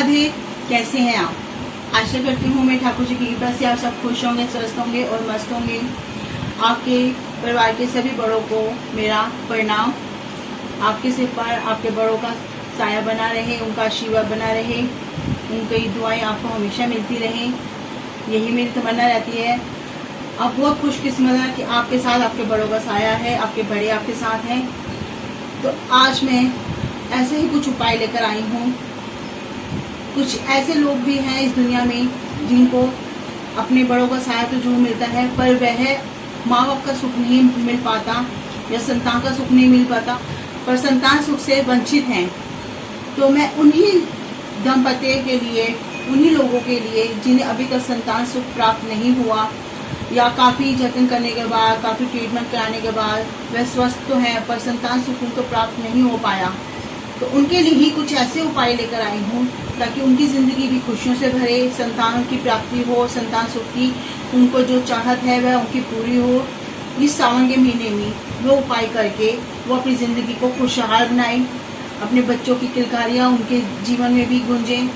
राधे। कैसे हैं आप? आशा करती हूँ मैं ठाकुर जी की कृपा से आप सब खुश होंगे, स्वस्थ होंगे और मस्त होंगे। आपके परिवार के सभी बड़ों को मेरा प्रणाम। आपके सिर पर आपके बड़ों का साया बना रहे, उनका आशीर्वाद बना रहे, उनकी दुआएं आपको हमेशा मिलती रहे, यही मेरी तमन्ना रहती है। आप बहुत खुशकिस्मत हैं कि आपके साथ आपके बड़ों का साया है, आपके बड़े आपके साथ हैं। तो आज मैं ऐसे ही कुछ उपाय लेकर आई हूँ। कुछ ऐसे लोग भी हैं इस दुनिया में जिनको अपने बड़ों का साया तो जरूर मिलता है, पर वह माँ बाप का सुख नहीं मिल पाता या संतान का सुख नहीं मिल पाता, पर संतान सुख से वंचित हैं। तो मैं उन्हीं दंपति के लिए, उन्हीं लोगों के लिए जिन्हें अभी तक संतान सुख प्राप्त नहीं हुआ या काफ़ी जतन करने के बाद, काफ़ी ट्रीटमेंट कराने के बाद वह स्वस्थ तो हैं पर संतान सुख उनको प्राप्त नहीं हो पाया, तो उनके लिए ही कुछ ऐसे उपाय लेकर आई हूँ ताकि उनकी ज़िंदगी भी खुशियों से भरे, संतानों की प्राप्ति हो, संतान सुख की उनको जो चाहत है वह उनकी पूरी हो। इस सावन के महीने में वो उपाय करके वो अपनी ज़िंदगी को खुशहाल बनाएं, अपने बच्चों की किलकारियाँ उनके जीवन में भी गूंजें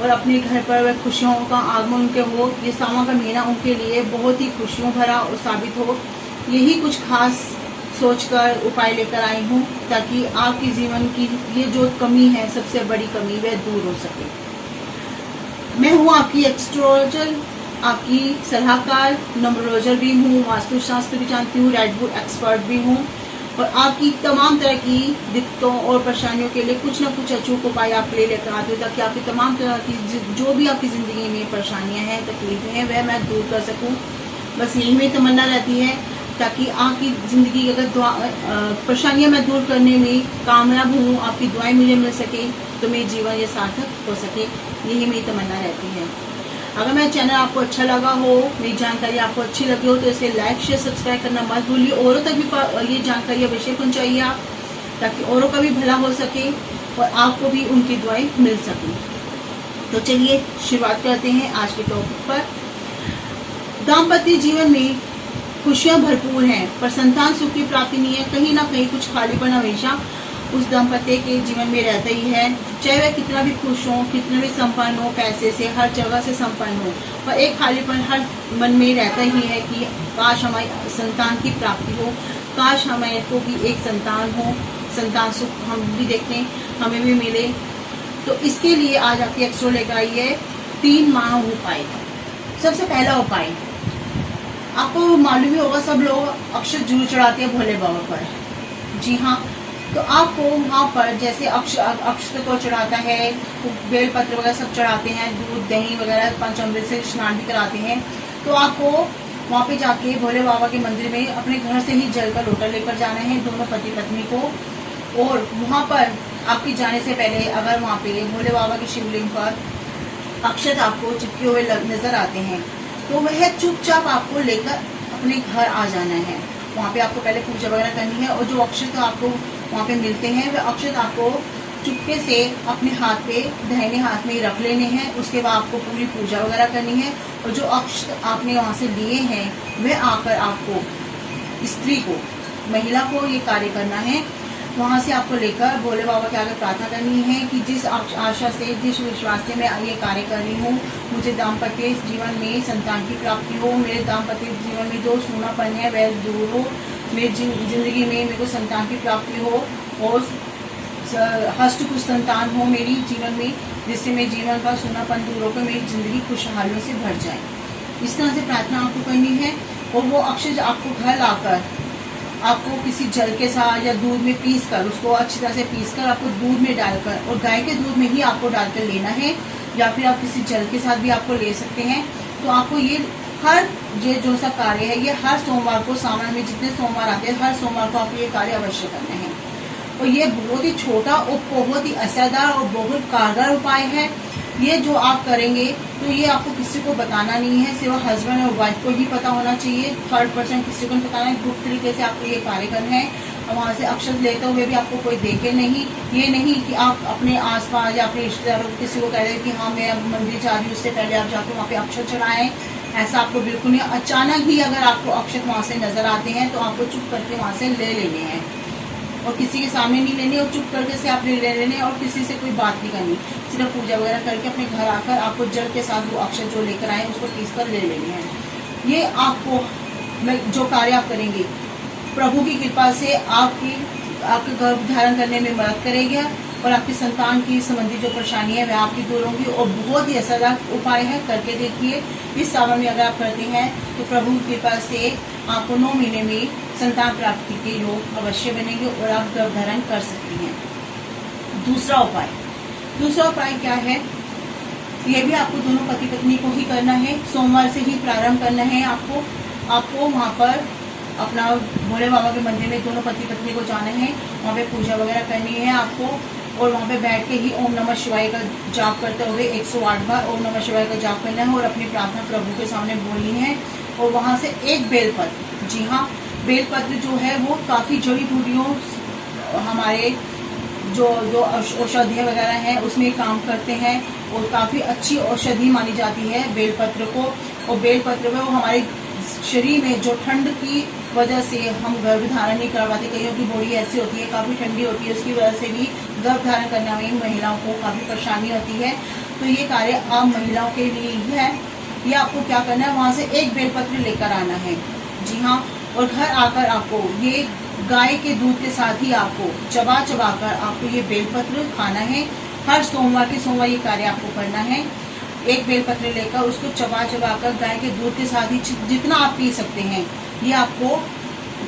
और अपने घर पर वह खुशियों का आगमन उनके हो। ये सावन का महीना उनके लिए बहुत ही खुशियों भरा और साबित हो। यही कुछ खास सोचकर उपाय लेकर आई हूँ ताकि आपके जीवन की ये जो कमी है, सबसे बड़ी कमी, वह दूर हो सके। मैं हूँ आपकी एस्ट्रोलॉजर, आपकी सलाहकार, न्यूमरोलॉजर भी हूँ, वास्तुशास्त्र भी जानती हूँ, रेड बुक एक्सपर्ट भी हूँ और आपकी तमाम तरह की दिक्कतों और परेशानियों के लिए कुछ ना कुछ अचूक उपाय आपके लिए लेकर आती हूँ ताकि आपकी तमाम तरह की जो भी आपकी ज़िंदगी में परेशानियाँ हैं, तकलीफें हैं, वह मैं दूर कर सकूँ। बस यही मेरी तमन्ना रहती है ताकि आपकी ज़िंदगी की अगर परेशानियाँ मैं दूर करने में कामयाब हूँ, आपकी दुआएं मुझे मिल सके तो मेरा जीवन ये सार्थक हो सके, यही मेरी तमन्ना रहती है। अगर मेरा चैनल आपको अच्छा लगा हो, मेरी जानकारी आपको अच्छी लगी हो तो इसे लाइक शेयर सब्सक्राइब करना मत भूलिए। औरों तक भी ये जानकारी अवश्य पहुँचाइए आप, ताकि औरों का भी भला हो सके और आपको भी उनकी दुआएं मिल सकें। तो चलिए शुरुआत करते हैं आज के टॉपिक पर। दाम्पत्य जीवन में खुशियाँ भरपूर हैं पर संतान सुख की प्राप्ति नहीं है। कहीं ना कहीं कुछ खालीपन हमेशा उस दाम्पत्य के जीवन में रहता ही है, चाहे वह कितना भी खुश हो, कितना भी संपन्न हो, पैसे से हर जगह से संपन्न हो, पर एक खालीपन हर मन में रहता ही है कि काश हमारी संतान की प्राप्ति हो, काश हमारे को भी एक संतान हो, संतान सुख हम भी देखें, हमें भी मिले। तो इसके लिए आज आपकी एक्स्ट्रो लेकर आई है 3 माह उपाय। सबसे पहला उपाय, आपको मालूम ही होगा सब लोग अक्षत जरूर चढ़ाते हैं भोले बाबा पर। जी हाँ, तो आपको वहाँ पर जैसे अक्षत को चढ़ाता है, बेलपत्र वगैरह सब चढ़ाते हैं, दूध दही वगैरह पंचामृत से स्नान भी कराते हैं। तो आपको वहाँ पे जाके भोले बाबा के मंदिर में अपने घर से ही जल का लोटा लेकर जाना है, दोनों पति पत्नी को। और वहाँ पर आपके जाने से पहले अगर वहाँ पे भोले बाबा के शिवलिंग पर अक्षत आपको चिपके हुए नजर आते हैं तो वह चुपचाप आपको लेकर अपने घर आ जाना है। वहाँ पे आपको पहले पूजा वगैरह करनी है और जो अक्षत आपको वहाँ पे मिलते हैं वह अक्षत आपको चुपके से अपने हाथ पे, दाहिने हाथ में रख लेने हैं। उसके बाद आपको पूरी पूजा वगैरह करनी है और जो अक्षत आपने वहाँ से लिए हैं वह आकर आपको, स्त्री को, महिला को ये कार्य करना है। वहाँ से आपको लेकर भोले बाबा के आगे प्रार्थना करनी है कि जिस आशा से, जिस विश्वास से मैं ये कार्य कर रही हूँ, मुझे दाम्पत्य जीवन में संतान की प्राप्ति हो, मेरे दाम्पत्य जीवन में जो सूनापन है वह दूर हो, मेरी जिंदगी में मेरे को संतान की प्राप्ति हो और हष्ट कुछ संतान हो मेरी जीवन में, जिससे मेरे जीवन का सूनापन दूर होकर मेरी जिंदगी खुशहालियों से भर जाए। इस तरह से प्रार्थना आपको करनी है। और वो अक्षर आपको घर लाकर आपको किसी जल के साथ या दूध में पीस कर, उसको अच्छी तरह से पीस कर आपको दूध में डालकर, और गाय के दूध में ही आपको डालकर लेना है या फिर आप किसी जल के साथ भी आपको ले सकते हैं। तो आपको ये जो सा कार्य है ये हर सोमवार को, सावन में जितने सोमवार आते हैं हर सोमवार को आपको ये कार्य अवश्य करना है। और ये बहुत ही छोटा और बहुत ही असरदार और बहुत कारगर उपाय है। ये जो आप करेंगे तो ये आपको किसी को बताना नहीं है, सिर्फ हस्बैंड और वाइफ को ही पता होना चाहिए, थर्ड पर्सन किसी को नहीं बताना है। गुप्त तरीके से आपको ये कार्य करना है और वहाँ से अक्षत लेते हुए भी आपको कोई देखे नहीं। ये नहीं कि आप अपने आसपास या अपने रिश्तेदारों को किसी को कह रहे कि हाँ मैं मंदिर जा रही हूँ, उससे पहले आप जाके वहाँ पे अक्षत चढ़ाएं, ऐसा आपको बिल्कुल नहीं। अचानक ही अगर आपको अक्षत वहाँ से नजर आते हैं तो आपको चुप करके वहाँ से ले लेने हैं। और किसी के सामने नहीं लेनी और चुप करके से आपने ले लेने और किसी से कोई बात नहीं करनी। सिर्फ पूजा वगैरह करके अपने घर आकर आपको जल के साथ वो अक्षर जो लेकर आए उसको पीस कर ले लेने हैं। ये आपको जो कार्य आप करेंगे प्रभु की कृपा से आपके गर्भ धारण करने में मदद करेगा और आपकी संतान की संबंधी जो परेशानी है वह आपकी दूर होंगी और बहुत ही असरदार उपाय है, करके देखिए। इस सावन में अगर आप करते हैं तो प्रभु की कृपा से आपको 9 महीने में संतान प्राप्ति के योग अवश्य बनेंगे और आप गर्भ धारण कर सकती हैं। दूसरा उपाय क्या है? ये भी आपको दोनों पति पत्नी को ही करना है। सोमवार से ही प्रारंभ करना है। आपको वहाँ पर अपना भोले बाबा के मंदिर में दोनों पति पत्नी को जाना है, वहाँ पे पूजा वगैरह करनी है आपको और वहाँ पे बैठ के ही ओम नमः शिवाय का जाप करते हुए 108 बार ओम नमः शिवाय का जाप करना है और अपनी प्रार्थना प्रभु के सामने बोलनी है। और वहाँ से एक बेलपत्र, जी हाँ, बेलपत्र जो है वो काफ़ी जड़ी बूटियों हमारे जो औषधियाँ वगैरह हैं उसमें काम करते हैं और काफ़ी अच्छी औषधि मानी जाती है बेलपत्र को। और बेलपत्र को हमारे शरीर में जो ठंड की वजह से हम गर्भ धारण नहीं कर पाते, कईयों की बॉडी ऐसी होती है काफ़ी ठंडी होती है, उसकी वजह से भी गर्भ धारण करने में महिलाओं को काफ़ी परेशानी होती है। तो ये कार्य आम महिलाओं के लिए ही है। ये आपको क्या करना है, वहाँ से एक बेलपत्र लेकर आना है, जी हाँ, और घर आकर आपको ये गाय के दूध के साथ ही आपको चबा कर आपको ये बेलपत्र खाना है। हर सोमवार के सोमवार ये कार्य आपको करना है। एक बेलपत्र लेकर उसको चबा कर गाय के दूध के साथ ही जितना आप पी सकते हैं ये आपको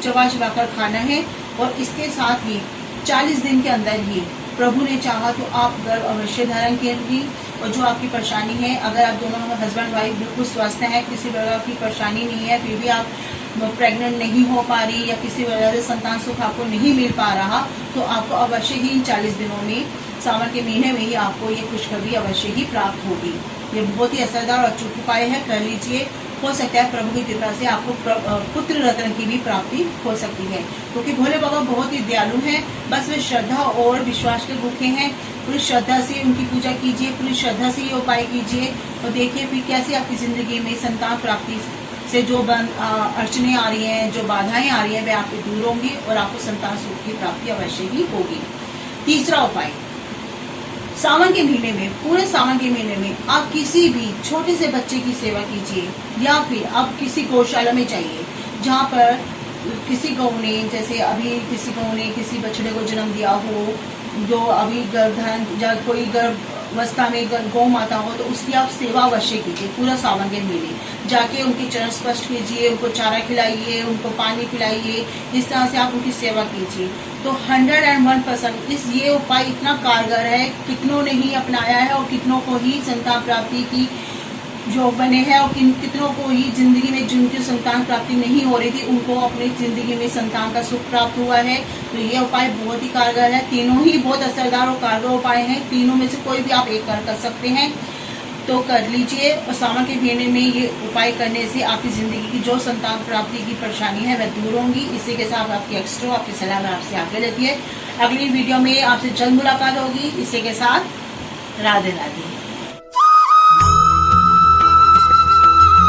चबा कर खाना है। और इसके साथ ही 40 दिन के अंदर ही प्रभु ने चाहा तो आप गर्भ अवश्य धारण करेंगी। और जो आपकी परेशानी है, अगर आप दोनों हस्बैंड वाइफ बिल्कुल स्वस्थ हैं, किसी प्रकार की परेशानी नहीं है, फिर भी आप प्रेग्नेंट नहीं हो पा रही या किसी वजह से संतान सुख आपको नहीं मिल पा रहा, तो आपको अवश्य ही इन 40 दिनों में, सावन के महीने में ही आपको ये खुशखबरी अवश्य ही प्राप्त होगी। ये बहुत ही असरदार और अचूक उपाय है, कर लीजिए। हो सकता है प्रभु की कृपा से आपको पुत्र रत्न की भी प्राप्ति हो सकती है, क्योंकि भोले बाबा बहुत ही दयालु हैं। बस वे श्रद्धा और विश्वास के भूखे हैं। पूरी श्रद्धा से उनकी पूजा कीजिए, पूरी श्रद्धा से ये उपाय कीजिए और देखिए फिर कैसे आपकी जिंदगी में संतान प्राप्ति से जो अड़चने आ रही हैं, जो बाधाएं आ रही हैं, वे आपकी दूर होंगी और आपको संतान सुख की प्राप्ति अवश्य ही होगी। तीसरा उपाय, सावन के महीने में, पूरे सावन के महीने में आप किसी भी छोटे से बच्चे की सेवा कीजिए या फिर आप किसी गौशाला में जाइए जहाँ पर किसी गौ ने, जैसे अभी किसी गौ ने किसी बछड़े को जन्म दिया हो, जो अभी गर्भधारण या कोई गर्भावस्था में गौ माता हो, तो उसकी आप सेवा अवश्य कीजिए। पूरा सावन के महीने जाके उनके चरण स्पर्श कीजिए, उनको चारा खिलाइए, उनको पानी पिलाइए, इस तरह से आप उनकी सेवा कीजिए। तो 101% ये उपाय इतना कारगर है, कितनों ने ही अपनाया है और कितनों को ही संतान प्राप्ति की जो बने हैं और कितनों को ही जिंदगी में जिनकी संतान प्राप्ति नहीं हो रही थी उनको अपनी जिंदगी में संतान का सुख प्राप्त हुआ है। तो ये उपाय बहुत ही कारगर है। तीनों ही बहुत असरदार और कारगर उपाय हैं। तीनों में से कोई भी आप एक कर सकते हैं, तो कर लीजिए। और सावन के महीने में ये उपाय करने से आपकी जिंदगी की जो संतान प्राप्ति की परेशानी है वह दूर होंगी। इसी के साथ आपकी एक्स्ट्रा आपकी सलाह मैं आपसे आगे लेती है। अगली वीडियो में आपसे जल्द मुलाकात होगी। इसी के साथ राधे राधे।